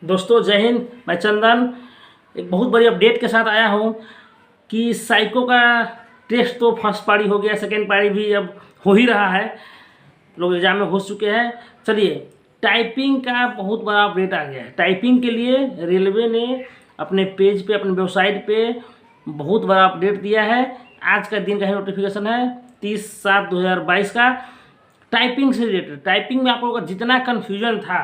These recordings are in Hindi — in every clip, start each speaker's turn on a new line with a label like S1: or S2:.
S1: दोस्तों जय हिंद। मैं चंदन एक बहुत बड़ी अपडेट के साथ आया हूँ कि साइको का टेस्ट तो फर्स्ट पारी हो गया, सेकेंड पारी भी अब हो ही रहा है, लोग एग्जाम में घुस चुके हैं। चलिए, टाइपिंग का बहुत बड़ा अपडेट आ गया है। टाइपिंग के लिए रेलवे ने अपने पेज पे, अपने वेबसाइट पे बहुत बड़ा अपडेट दिया है। आज का दिन का ही नोटिफिकेशन है 30/7/2022 का। टाइपिंग से रिलेटेड, टाइपिंग में आप लोगों का जितना कन्फ्यूजन था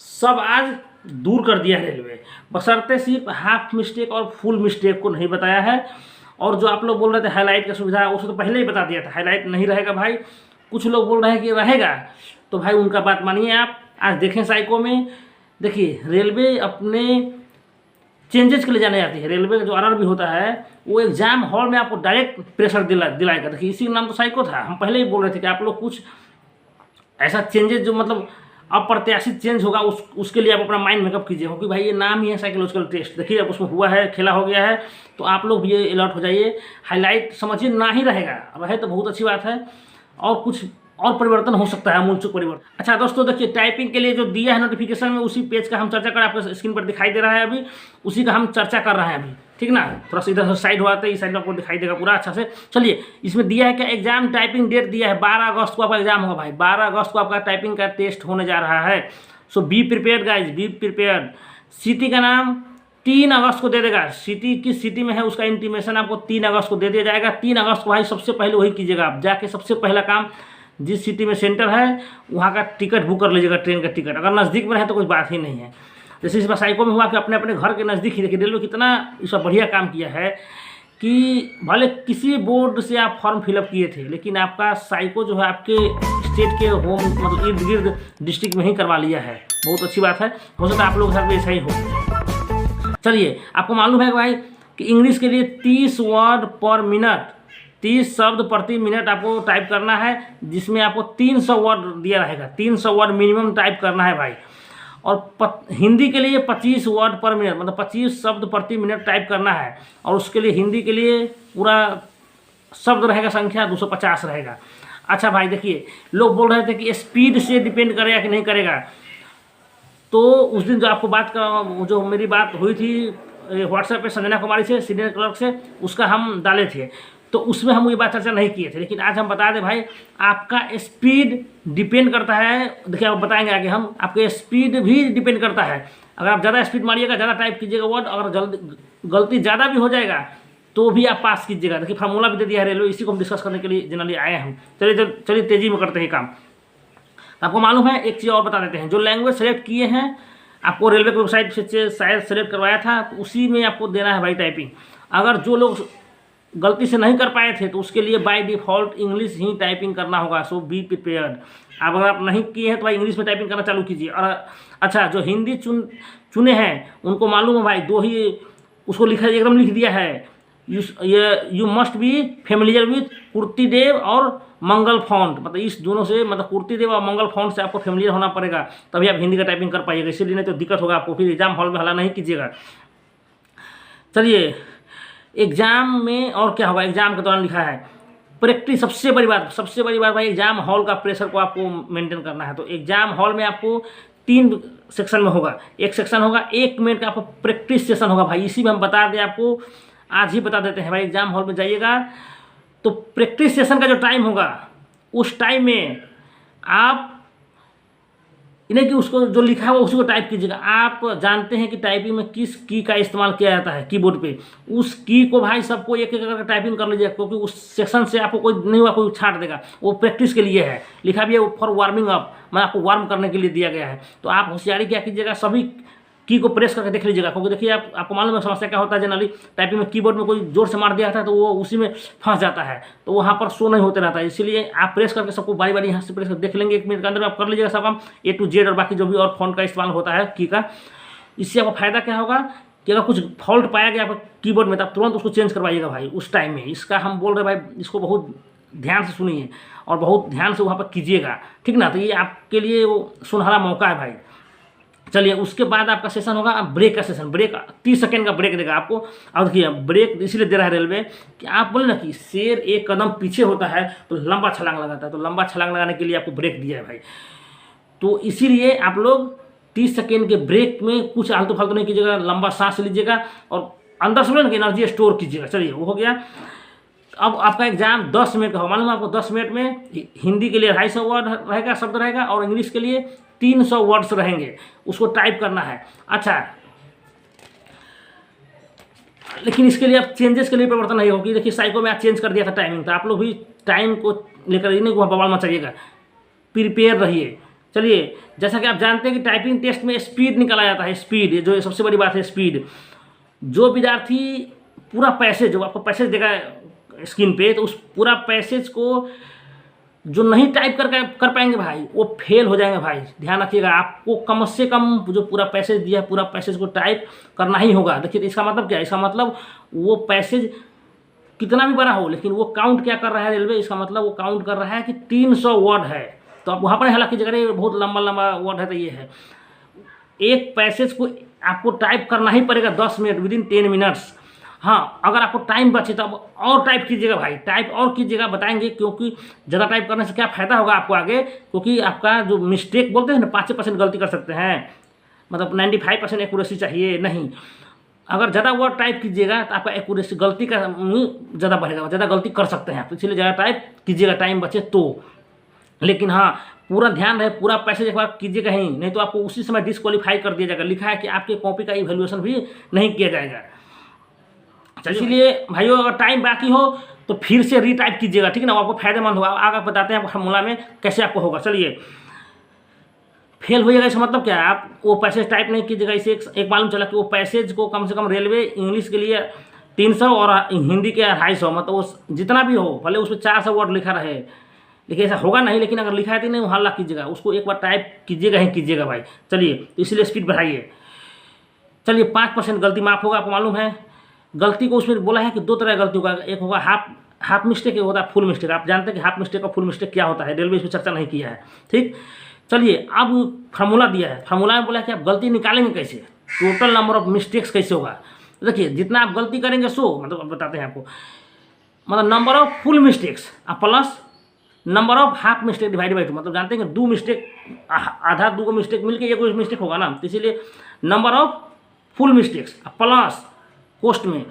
S1: सब आज दूर कर दिया है रेलवे, बशर्ते सिर्फ हाफ मिस्टेक और फुल मिस्टेक को नहीं बताया है। और जो आप लोग बोल रहे थे हाईलाइट का सुविधा, उसको तो पहले ही बता दिया था हाईलाइट नहीं रहेगा भाई। कुछ लोग बोल रहे हैं कि रहेगा, तो भाई उनका बात मानिए आप। आज देखें साइको में, देखिए रेलवे अपने चेंजेस के लिए जाने जाती है। रेलवे का जो आरआर भी होता है वो एग्जाम हॉल में आपको डायरेक्ट प्रेशर दिलाएगा। देखिए इसी का नाम तो साइको था। हम पहले ही बोल रहे थे कि आप लोग कुछ ऐसा चेंजेस जो मतलब अप्रत्याशित चेंज होगा उसके लिए आप अपना माइंड मेकअप कीजिए, क्योंकि भाई ये नाम ही है साइकोलॉजिकल टेस्ट। देखिए अब उसमें हुआ है, खेला हो गया है, तो आप लोग ये अलर्ट हो जाइए। हाईलाइट समझिए ना ही रहेगा, रहे तो बहुत अच्छी बात है, और कुछ और परिवर्तन हो सकता है, मूलचूक परिवर्तन। अच्छा दोस्तों देखिए, टाइपिंग के लिए जो दिया है नोटिफिकेशन में, उसी पेज का हम चर्चा कर, आपको स्क्रीन पर दिखाई दे रहा है अभी, उसी का हम चर्चा कर रहे हैं अभी, ठीक ना। थोड़ा सा इधर से साइड हुआ था, इस साइड में आपको दिखाई देगा पूरा अच्छा से। चलिए, इसमें दिया है क्या, एग्जाम टाइपिंग डेट दिया है 12 अगस्त को आपका एग्जाम होगा भाई। 12 अगस्त को आपका टाइपिंग का टेस्ट होने जा रहा है। So be prepared guys, be prepared. City का नाम 3 अगस्त को दे देगा। सिटी किस सिटी में है उसका इंटीमेशन आपको 3 अगस्त को दे दिया जाएगा। 3 अगस्त को भाई सबसे पहले वही कीजिएगा, आप जाके सबसे पहला काम जिस सिटी में सेंटर है वहाँ का टिकट बुक कर लीजिएगा, ट्रेन का टिकट। अगर नज़दीक में रहे तो कोई बात ही नहीं है। जैसे इस बार साइको में हुआ कि अपने अपने घर के नज़दीक ही, देखिए रेलवे कितना इस बार बढ़िया काम किया है कि भले किसी बोर्ड से आप फॉर्म फिलअप किए थे, लेकिन आपका साइको जो है आपके स्टेट के होम मतलब इर्द गिर्द डिस्ट्रिक्ट में ही करवा लिया है। बहुत अच्छी बात है, हो सकता है आप लोग के साथ भी ऐसा ही हो। चलिए, आपको मालूम है भाई कि इंग्लिश के लिए 30 वर्ड पर मिनट, 30 शब्द प्रति मिनट आपको टाइप करना है, जिसमें आपको 300 वर्ड दिया रहेगा। 300 वर्ड मिनिमम टाइप करना है भाई। और हिंदी के लिए 25 वर्ड पर मिनट, मतलब 25 शब्द प्रति मिनट टाइप करना है। और उसके लिए हिंदी के लिए पूरा शब्द रहेगा संख्या 250 रहेगा। अच्छा भाई देखिए, लोग बोल रहे थे कि स्पीड से डिपेंड करेगा कि नहीं करेगा। तो उस दिन जो आपको जो मेरी बात हुई थी व्हाट्सएप पे संजना कुमारी से, सीनियर क्लर्क से, उसका हम डाले थे, तो उसमें हम ये बात चर्चा नहीं किए थे। लेकिन आज हम बता दें भाई, आपका स्पीड डिपेंड करता है। देखिए आप बताएंगे आगे हम, आपके स्पीड भी डिपेंड करता है। अगर आप ज़्यादा स्पीड मारिएगा, ज़्यादा टाइप कीजिएगा वर्ड, अगर गलती ज़्यादा भी हो जाएगा तो भी आप पास कीजिएगा। देखिए फार्मूला भी दे दिया है रेलवे, इसी को हम डिस्कस करने के लिए जनरली आए हैं। चलिए तेज़ी में करते हैं काम। तो आपको मालूम है, एक चीज़ और बता देते हैं, जो लैंग्वेज सेलेक्ट किए हैं आपको रेलवे की वेबसाइट से शायद सेलेक्ट करवाया था, तो उसी में आपको देना है भाई टाइपिंग। अगर जो लोग गलती से नहीं कर पाए थे तो उसके लिए by default English he typing करना होगा। सो बी प्रिपेयर्ड। अब अगर आप नहीं किए हैं तो भाई इंग्लिश में टाइपिंग करना चालू कीजिए। और अच्छा, जो हिंदी चुने हैं उनको मालूम है भाई, 2 ही उसको लिखा एकदम लिख दिया है, you must be familiar with Kruti Dev और मंगल फॉन्ट। मतलब इस दोनों से, मतलब कुर्ती देव और मंगल फॉन्ट से आपको फेमिलियर होना पड़ेगा, तभी आप हिंदी का टाइपिंग कर पाइएगा। इसीलिए नहीं तो दिक्कत होगा आपको, फिर एग्जाम हॉल में हल्ला नहीं कीजिएगा। चलिए, एग्जाम में और क्या होगा, एग्जाम के दौरान लिखा है प्रैक्टिस। सबसे बड़ी बात भाई, एग्जाम हॉल का प्रेशर को आपको मेंटेन करना है। तो एग्जाम हॉल में आपको 3 सेक्शन में होगा। एक सेक्शन होगा 1 मिनट का, आपको प्रैक्टिस सेशन होगा भाई। इसी में हम बता दें आपको, आज ही बता देते हैं भाई। एग्जाम हॉल में जाइएगा तो प्रैक्टिस सेशन का जो टाइम होगा, उस टाइम में आप इन्हें कि उसको जो लिखा है वो उसी को टाइप कीजिएगा। आप जानते हैं कि टाइपिंग में किस की का इस्तेमाल किया जाता है कीबोर्ड पे, उस की को भाई सबको एक एक करके टाइपिंग कर लीजिएगा, क्योंकि उस सेक्शन से आपको कोई नहीं हुआ कोई छाट देगा। वो प्रैक्टिस के लिए है, लिखा भी है फॉर वार्मिंग अप, मैं आपको वार्म करने के लिए दिया गया है। तो आप होशियारी क्या कीजिएगा, सभी की को प्रेस करके देख लीजिएगा, क्योंकि देखिए आपको मालूम है समस्या क्या होता है जनरली टाइपिंग में, कीबोर्ड में कोई जोर से मार दिया था तो वो उसी में फंस जाता है, तो वहाँ पर शो नहीं होते रहता है। इसीलिए आप प्रेस करके सबको बारी बारी यहाँ से प्रेस कर देख लेंगे, 1 मिनट के अंदर आप कर लीजिएगा सब काम A to Z, और बाकी जो भी और फॉन्ट का इस्तेमाल होता है की का। इससे आपको फायदा क्या होगा कि अगर कुछ फॉल्ट पाया गया आपका कीबोर्ड में, तब तुरंत उसको चेंज करवाइएगा भाई उस टाइम में। इसका हम बोल रहे भाई, इसको बहुत ध्यान से सुनिए और बहुत ध्यान से वहाँ पर कीजिएगा, ठीक ना। तो ये आपके लिए वो सुनहरा मौका है भाई। चलिए, उसके बाद आपका सेशन होगा ब्रेक का सेशन। ब्रेक 30 सेकंड का ब्रेक देगा आपको। और देखिए ब्रेक इसीलिए दे रहा है रेलवे कि आप बोले ना कि शेर 1 कदम पीछे होता है तो लंबा छलांग लगाता है, तो लंबा छलांग लगाने के लिए आपको ब्रेक दिया है भाई। तो इसीलिए आप लोग 30 सेकेंड के ब्रेक में कुछ आलतू फालतू नहीं कीजिएगा, लंबा सांस लीजिएगा और अंदर से ना एनर्जी स्टोर कीजिएगा। चलिए वो हो गया। अब आपका एग्जाम 10 मिनट का हो, मालूम है आपको 10 मिनट में हिंदी के लिए 250 वर्ड रहेगा, शब्द रहेगा, और इंग्लिश के लिए 300 वर्ड्स रहेंगे, उसको टाइप करना है। अच्छा, लेकिन इसके लिए अब चेंजेस के लिए परिवर्तन नहीं होगी। देखिए साइको में आज चेंज कर दिया था टाइमिंग, तो आप लोग भी टाइम को लेकर नहीं बवाल मचाइएगा, प्रिपेयर रहिए। चलिए, जैसा कि आप जानते हैं कि टाइपिंग टेस्ट में स्पीड निकाला जाता है, स्पीड जो सबसे बड़ी बात है, स्पीड। जो विद्यार्थी पूरा पैसेज, जो आपको पैसेज देगा स्क्रीन पे, तो उस पूरा पैसेज को जो नहीं टाइप कर पाएंगे भाई, वो फेल हो जाएंगे भाई। ध्यान रखिएगा, आपको कम से कम जो पूरा पैसेज दिया है, पूरा पैसेज को टाइप करना ही होगा। देखिए तो इसका मतलब क्या है, इसका मतलब वो पैसेज कितना भी बड़ा हो, लेकिन वो काउंट क्या कर रहा है रेलवे, इसका मतलब वो काउंट कर रहा है कि 300 वर्ड है। तो आप वहाँ पर हालांकि जगह बहुत लंबा लंबा वर्ड है, तो ये है एक पैसेज को आपको टाइप करना ही पड़ेगा 10 मिनट, विदिन 10 मिनट्स। हाँ, अगर आपको टाइम बचे तो अब और टाइप कीजिएगा भाई, टाइप और कीजिएगा, बताएंगे क्योंकि ज़्यादा टाइप करने से क्या फ़ायदा होगा आपको आगे, क्योंकि आपका जो मिस्टेक बोलते हैं ना, 5% गलती कर सकते हैं, मतलब 95% एक्यूरेसी चाहिए नहीं। अगर ज़्यादा वर्ड टाइप कीजिएगा तो आपका एक्यूरेसी, गलती का ज़्यादा बढ़ेगा, ज़्यादा गलती कर सकते हैं आप, इसलिए ज़्यादा टाइप कीजिएगा टाइम बचे तो। लेकिन हाँ, पूरा ध्यान रहे, पूरा पैसेज एक बार कीजिएगा ही, नहीं तो आपको उसी समय डिस्क्वालीफाई कर दिया जाएगा। लिखा है कि आपके कॉपी का इवैल्यूएशन भी नहीं किया जाएगा। इसलिए भाइयों, अगर टाइम बाकी हो तो फिर से रीटाइप कीजिएगा, ठीक है ना, आपको फायदेमंद होगा। आगे बताते हैं फॉर्मूला में कैसे आपको होगा। चलिए, फेल होइएगा इसका मतलब क्या है, आप वो पैसेज टाइप नहीं कीजिएगा। इसे एक मालूम चला कि वो पैसेज को कम से कम रेलवे इंग्लिश के लिए 300 और हिंदी के 250, मतलब वो जितना भी हो, भले उसमें 400 वर्ड लिखा रहे, लेकिन ऐसा होगा नहीं। लेकिन अगर लिखा है तो नहीं, वहाँ ला कीजिएगा, उसको एक बार टाइप कीजिएगा ही कीजिएगा भाई। चलिए, तो इसलिए स्पीड बढ़ाइए। चलिए, 5% गलती माफ होगा, आपको मालूम है। गलती को उसमें बोला है कि 2 तरह गलती होगा, एक होगा हाफ मिस्टेक, एक होता है फुल मिस्टेक। आप जानते हैं कि हाफ मिस्टेक और फुल मिस्टेक क्या होता है, रेलवे इसमें चर्चा नहीं किया है, ठीक। चलिए, अब फार्मूला दिया है, फार्मूला में बोला है कि आप गलती निकालेंगे कैसे, टोटल नंबर ऑफ मिस्टेक्स कैसे होगा। देखिए, जितना आप गलती करेंगे सो, मतलब बताते हैं आपको, मतलब number of full mistakes plus number of half mistake divide by 2, मतलब जानते हैं कि 2 मिस्टेक, आधा 2 मिस्टेक मिलकर 1 मिस्टेक होगा ना, तो इसीलिए number of full mistakes plus cost में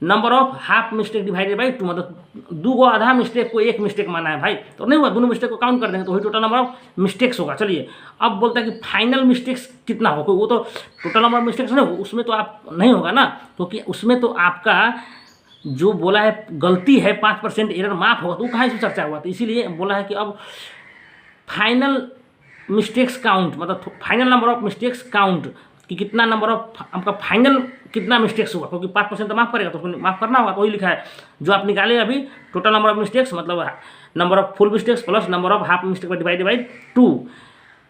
S1: number of half mistake divided by 2, मतलब 2 आधा मिस्टेक को 1 मिस्टेक माना है भाई, तो नहीं हुआ, दोनों मिस्टेक को काउंट कर देंगे तो वही टोटल नंबर ऑफ मिस्टेक्स होगा। चलिए, अब बोलता है कि फाइनल मिस्टेक्स कितना हो, वो तो टोटल नंबर ऑफ मिस्टेक्स नहीं, उसमें तो आप नहीं होगा ना, क्योंकि उसमें तो आपका जो बोला है गलती है 5% एरर माफ होगा, तो वो कहाँ से चर्चा हुआ, तो इसीलिए बोला है कि अब फाइनल मिस्टेक्स काउंट, मतलब final number of mistakes count, कि कितना नंबर ऑफ आपका फाइनल कितना मिस्टेक्स हुआ, क्योंकि 5% तो माफ करेगा, तो उसको माफ करना होगा, तो वही लिखा है जो आप निकाले अभी, टोटल नंबर ऑफ मिस्टेक्स, मतलब number of full mistakes plus number of half mistake divided by 2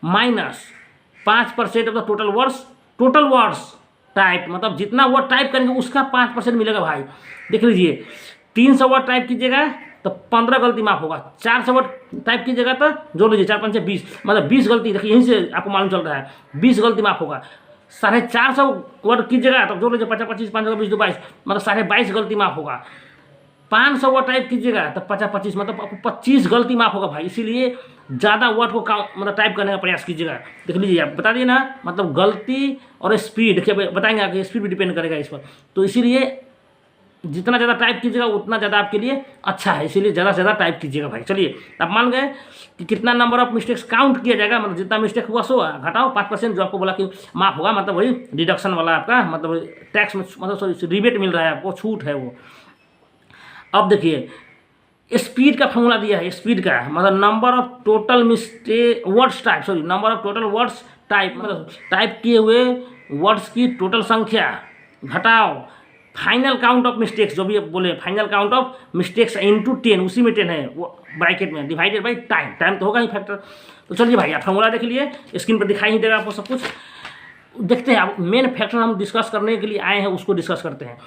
S1: minus 5% of the total words type, मतलब जितना वर्ड टाइप करेंगे उसका 5% मिलेगा भाई। देख लीजिए, 300 वर्ड टाइप कीजिएगा तो 15 गलती माफ होगा, 400 वर्ड टाइप कीजिएगा तो जोड़ लीजिए 4 5 20, मतलब 20 गलती, देखिए यहीं से आपको मालूम चल रहा है 20 गलती माफ होगा। 450 वर्ड कीजिएगा तो जोड़ लीजिए 50 25 5 20 22, मतलब 22.5 गलती माफ होगा। 500 वर्ड टाइप कीजिएगा तो 50 25, मतलब आपको 25 गलती माफ होगा भाई। इसीलिए ज़्यादा वर्ड को मतलब टाइप करने का प्रयास कीजिएगा। देख लीजिए, आप बता दिए ना, मतलब गलती और स्पीड, देखिए बताएंगे आगे, स्पीड भी डिपेंड करेगा इस पर, तो इसीलिए जितना ज़्यादा टाइप कीजिएगा उतना ज़्यादा आपके लिए अच्छा है, इसीलिए ज़्यादा से ज़्यादा टाइप कीजिएगा भाई। चलिए, आप मान गए कि कितना नंबर ऑफ मिस्टेक्स काउंट किया जाएगा, मतलब जितना मिस्टेक हुआ सो घटाओ 5%, जो आपको बोला कि माफ होगा, मतलब वही डिडक्शन वाला आपका, मतलब टैक्स में, मतलब सॉरी रिबेट मिल रहा है आपको, छूट है वो। अब देखिए, स्पीड का फॉर्मूला दिया है, स्पीड का मतलब number of total mistake words type, sorry number of total words type, मतलब टाइप किए हुए वर्ड्स की टोटल संख्या घटाओ फाइनल काउंट ऑफ मिस्टेक्स, जो भी बोले final count of mistakes into 10, उसी में 10 है वो ब्रैकेट में, डिवाइडेड बाई टाइम, टाइम तो होगा ही फैक्टर। तो चलिए भाई, आप फॉर्मूला देख लिए, स्क्रीन पर दिखाई ही देगा आपको सब कुछ। देखते हैं, अब मेन फैक्टर हम डिस्कस करने के लिए आए हैं, उसको डिस्कस करते हैं।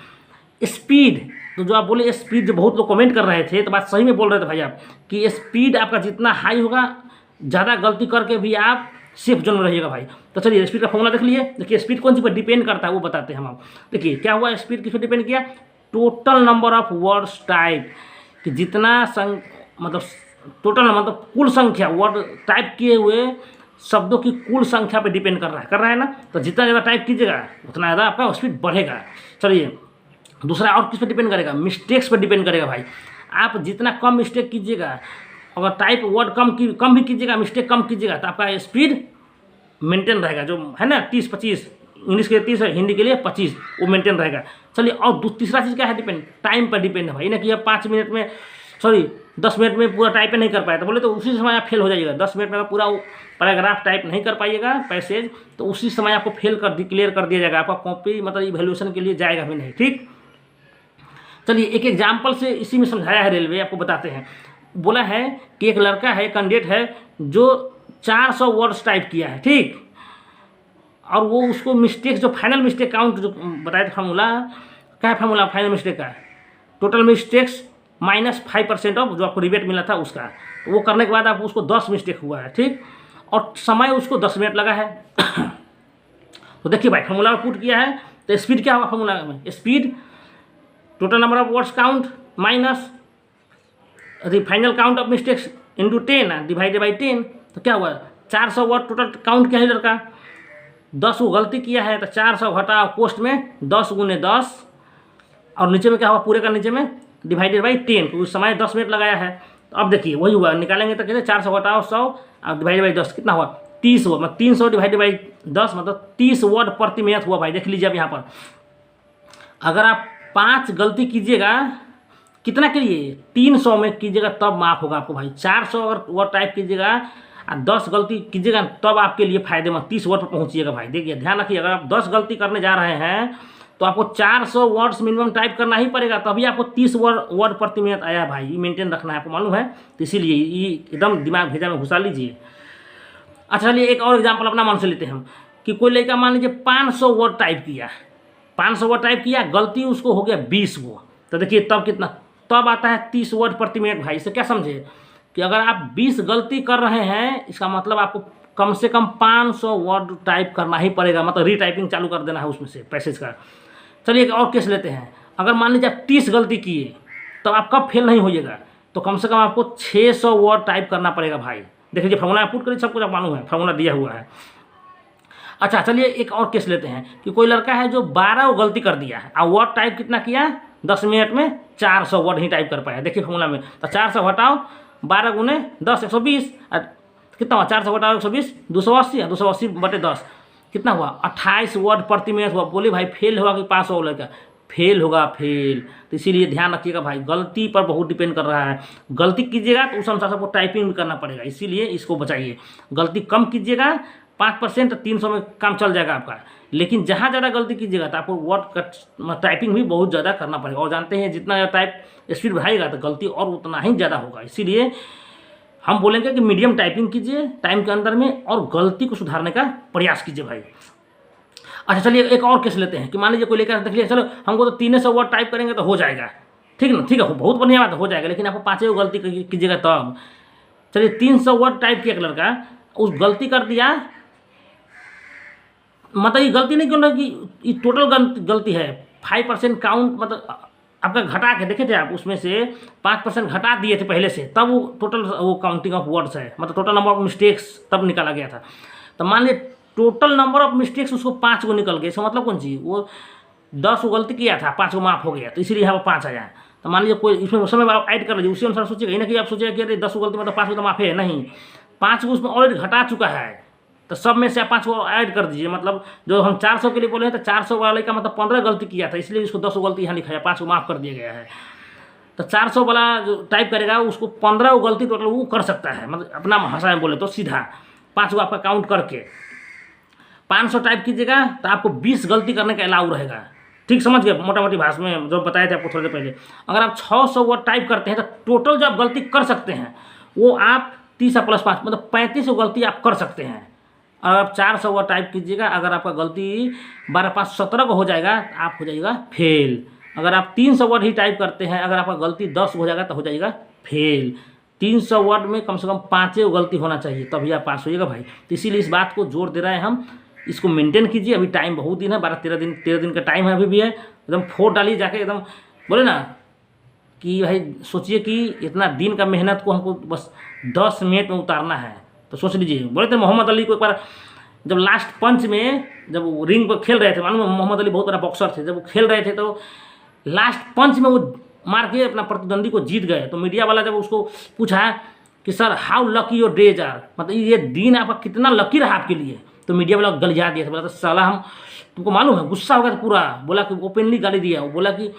S1: स्पीड, तो जो आप बोले स्पीड, जो बहुत लोग कमेंट कर रहे थे, तो बात सही में बोल रहे थे भाई आप, कि स्पीड आपका जितना हाई होगा, ज़्यादा गलती करके भी आप सेफ जोन में रहिएगा भाई। तो चलिए, स्पीड का फॉर्मूला देख लिए। देखिए, स्पीड कौन सी पर डिपेंड करता है वो बताते हैं हम आप। देखिए क्या हुआ, स्पीड किस पर डिपेंड किया, total number of words type, कि जितना मतलब टोटल मतलब कुल संख्या वर्ड टाइप किए हुए शब्दों की कुल संख्या पे डिपेंड कर रहा है ना। तो जितना ज़्यादा टाइप कीजिएगा उतना ज़्यादा आपका स्पीड बढ़ेगा। चलिए दूसरा और किस पे डिपेंड करेगा, मिस्टेक्स पे डिपेंड करेगा भाई। आप जितना कम मिस्टेक कीजिएगा, अगर टाइप वर्ड कम भी कीजिएगा, मिस्टेक कम कीजिएगा, तो आपका स्पीड मेंटेन रहेगा। जो है ना 30-25, इंग्लिश के लिए 30 है, हिंदी के लिए 25, वो मेंटेन रहेगा। चलिए और तीसरा चीज़ क्या है, डिपेंड टाइम पर डिपेंड है भाई ना, कि आप 5 मिनट में 10 मिनट में पूरा टाइप नहीं कर पाए तो बोले तो उसी समय आप फेल हो जाइएगा। 10 मिनट में अगर पूरा पैराग्राफ टाइप नहीं कर पाइएगा पैसेज, तो उसी समय आपको फेल डिक्लेयर कर दिया जाएगा, आपका कॉपी मतलब इवैल्यूएशन के लिए जाएगा भी नहीं। ठीक, चलिए एक एग्जाम्पल से इसी में समझाया है रेलवे, आपको बताते हैं। बोला है कि एक लड़का है, कैंडिडेट है, जो 400 वर्ड्स टाइप किया है। ठीक, और वो उसको मिस्टेक जो फाइनल मिस्टेक काउंट जो बताया था, फार्मूला क्या है, फार्मूला फाइनल मिस्टेक का टोटल मिस्टेक्स -5% ऑफ जो आपको रिबेट मिला था उसका, तो वो करने के बाद आप उसको 10 मिस्टेक हुआ है। ठीक, और समय उसको 10 मिनट लगा है। तो देखिए भाई फार्मूला में पुट किया है, तो स्पीड क्या होगा फार्मूला में, speed total number of words count minus the final count of mistakes into 10 divided by 10। तो क्या हुआ, 400 वर्ड टोटल काउंट किया है लड़का, 10 वो गलती किया है, तो 400 घटाओ पोस्ट में 10 × 10, और नीचे में क्या हुआ पूरे का नीचे में डिवाइडेड बाई 10, तो उस समय 10 मिनट लगाया है। तो अब देखिए वही हुआ, निकालेंगे तो कहते 400 घटाओ 100 और डिवाइडेड बाई 10 कितना हुआ, 30 हुआ। मतलब 300 डिवाइडेड बाई 10 मतलब 30 वर्ड प्रति मिनट हुआ भाई। देख लीजिए अब यहाँ पर अगर आप 5 गलती कीजिएगा कितना के लिए, 300 में कीजिएगा तब माफ होगा आपको भाई। 400 अगर वर्ड टाइप कीजिएगा और 10 गलती कीजिएगा तब आपके लिए फायदेमंद 30 वर्ड पर पहुँचिएगा भाई। देखिए ध्यान रखिए, अगर आप 10 गलती करने जा रहे हैं तो आपको 400 वर्ड्स मिनिमम टाइप करना ही पड़ेगा, तभी आपको 30 वर्ड प्रति मिनट आया भाई। ये मेंटेन रखना है, आपको मालूम है, तो इसीलिए ये एकदम दिमाग भेजा में घुसा लीजिए। अच्छा चलिए एक और एग्जाम्पल अपना मान से लेते हैं हम, कि कोई लड़का मान लीजिए 500 वर्ड टाइप किया, 500 वर्ड टाइप किया, गलती उसको हो गया 20 वो, तो देखिए तब कितना, तब आता है 30 वर्ड प्रति मिनट भाई। इससे क्या समझे कि अगर आप 20 गलती कर रहे हैं, इसका मतलब आपको कम से कम 500 वर्ड टाइप करना ही पड़ेगा, मतलब रीटाइपिंग चालू कर देना है उसमें से पैसेज का। चलिए एक और केस लेते हैं, अगर मान लीजिए आप 30 गलती किए तो आप कब फेल नहीं होइएगा, तो कम से कम आपको 600 वर्ड टाइप करना पड़ेगा भाई। देख लीजिए फार्मूला पुट करिए, सब कुछ आप मालूम है, फार्मूला दिया हुआ है। अच्छा चलिए एक और केस लेते हैं कि कोई लड़का है जो 12 गलती कर दिया है और वर्ड टाइप कितना किया, 10 मिनट में 400 वर्ड ही टाइप कर पाया। देखिए फार्मूला में, तो 400 घटाओ 12 × 10 120, कितना हुआ, 400 घटाओ 120 280, 280/10 कितना हुआ, 28 वर्ड प्रति मिनट हुआ। बोले भाई फेल होगा कि पास होगा लड़का, फेल होगा, फेल। तो इसीलिए ध्यान रखिएगा भाई, गलती पर बहुत डिपेंड कर रहा है। गलती कीजिएगा तो उस अनुसार सबको टाइपिंग भी करना पड़ेगा, इसीलिए इसको बचाइए। गलती कम कीजिएगा 5%, 300 में काम चल जाएगा आपका। लेकिन जहाँ ज़्यादा गलती कीजिएगा तो आपको वर्ड टाइपिंग भी बहुत ज़्यादा करना पड़ेगा। और जानते हैं जितना ज़्यादा टाइप स्पीड बढ़ाएगा तो गलती और उतना ही ज़्यादा होगा। इसीलिए हम बोलेंगे कि मीडियम टाइपिंग कीजिए टाइम के अंदर में, और गलती को सुधारने का प्रयास कीजिए भाई। अच्छा चलिए एक और केस लेते हैं कि मान लीजिए कोई लेकर देख लिया, चलो हमको तो 300 वर्ड टाइप करेंगे तो हो जाएगा, ठीक ना, ठीक है, बहुत बढ़िया बात हो जाएगा, लेकिन आपको 5 गलती कीजिएगा तब। चलिए 300 वर्ड टाइप किया एक लड़का, उस गलती कर दिया, मतलब ये गलती नहीं क्यों ना कि ये टोटल गलती है, 5% काउंट, मतलब आपका घटा के देखे थे आप, उसमें से 5% घटा दिए थे पहले से, तब वो टोटल वो काउंटिंग ऑफ वर्ड्स है, मतलब टोटल नंबर ऑफ मिस्टेक्स तब निकाला गया था। तो मान लीजिए टोटल नंबर ऑफ मिस्टेक्स उसको 5 गो निकल गए। इसका मतलब कौन सी, वो 10 गो गलती किया था, 5 गो माफ हो गया, तो इसीलिए यहाँ पर 5 आया। तो मान लीजिए कोई इसमें समय आप ऐड कर लीजिए, उसी अनुसार सोचिएगा, ही ना कि आप सोचिएगा कि अरे 10 गो गलती मतलब 5 गो तो माफ है, नहीं, 5 गो उसमें ऑलरेडी घटा चुका है, तो सब में से आप 5 को ऐड कर दीजिए। मतलब जो हम 400 के लिए बोले हैं तो 400 वाले का मतलब 15 गलती किया था, इसलिए उसको 10 गलती यहाँ लिखा है, 5 को माफ़ कर दिया गया है। तो 400 वाला जो टाइप करेगा उसको 15 गलती टोटल वो कर सकता है, मतलब अपना भाषा में बोले तो सीधा 5 को आपका काउंट करके 500 टाइप कीजिएगा तो आपको 20 गलती करने का अलाउ रहेगा। ठीक समझ गए, मोटा मोटी भाषा में जो बताए थे आपको थोड़ी देर पहले। अगर आप 600 वर्ड टाइप करते हैं तो टोटल जो आप गलती कर सकते हैं वो आप 30 + 5 मतलब 35 गलती आप कर सकते हैं। और आप 400 वर्ड टाइप कीजिएगा, अगर आपका गलती 12 × 5 = 17 हो जाएगा, आप हो जाइएगा फेल। अगर आप 300 वर्ड ही टाइप करते हैं, अगर आपका गलती 10 हो जाएगा तो हो जाएगा फेल। 300 वर्ड में कम से कम 5 गलती होना चाहिए, तभी आप पास होइएगा भाई। तो इसीलिए इस बात को जोर दे रहे हैं हम, इसको मेंटेन कीजिए। अभी टाइम बहुत दिन है, 12-13 दिन का टाइम है अभी भी है। एकदम फोड़ डालिए जाके, एकदम बोले ना कि भाई सोचिए कि इतना दिन का मेहनत को हमको बस 10 मिनट में उतारना है। तो सोच लीजिए, बोले थे मोहम्मद अली को एक बार जब लास्ट पंच में जब वो रिंग पर खेल रहे थे, मालूम मोहम्मद अली बहुत बड़ा बॉक्सर थे, जब वो खेल रहे थे तो लास्ट पंच में वो मार के अपना प्रतिद्वंदी को जीत गए। तो मीडिया वाला जब उसको पूछा कि sir how lucky your days are, मतलब ये दिन आपका कितना लकी रहा आपके लिए, तो मीडिया वाला गलिया दिया था, बोला था साला हम, तुमको मालूम है, गुस्सा हो गया था पूरा, बोला कि ओपनली गाली दिया, वो बोला कि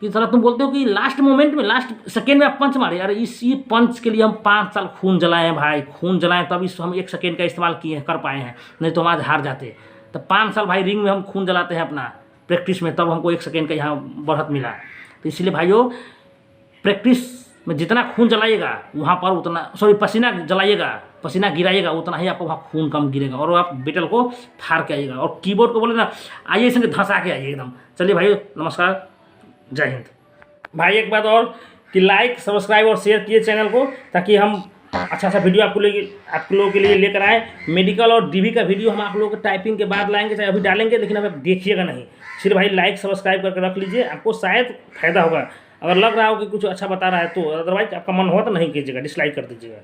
S1: साला तुम बोलते हो कि लास्ट मोमेंट में लास्ट सेकेंड में आप पंच मारे, अरे इसी पंच के लिए हम 5 साल खून जलाए हैं भाई, खून जलाए तब इस हम 1 सेकेंड का इस्तेमाल किए हैं, कर पाए हैं, नहीं तो हम आज हार जाते। तो 5 साल भाई रिंग में हम खून जलाते हैं अपना प्रैक्टिस में, तब हमको 1 सेकेंड का यहाँ बढ़त मिला। तो इसलिए भाइयों प्रैक्टिस में जितना खून जलाइएगा वहाँ पर उतना, सॉरी पसीना जलाइएगा, पसीना गिराइएगा, उतना ही आपको वहाँ खून कम गिरेगा और आप बैटल को फाड़ के आइएगा। और कीबोर्ड को बोले ना आइए इसमें धंसा के आइए एकदम। चलिए भाई नमस्कार, जय हिंद। भाई एक बात और कि लाइक सब्सक्राइब और शेयर किए चैनल को, ताकि हम अच्छा वीडियो आप लोगों के लिए लेकर आए। मेडिकल और डीवी का वीडियो हम आप लोगों को टाइपिंग के बाद लाएंगे, चाहे अभी डालेंगे, लेकिन अब देखिएगा नहीं, सिर्फ भाई लाइक सब्सक्राइब करके रख लीजिए, आपको शायद फायदा होगा। अगर लग रहा हो कि कुछ अच्छा बता रहा है तो, अदरवाइज आपका मन हुआ तो नहीं कीजिएगा, डिसलाइक कर दीजिएगा।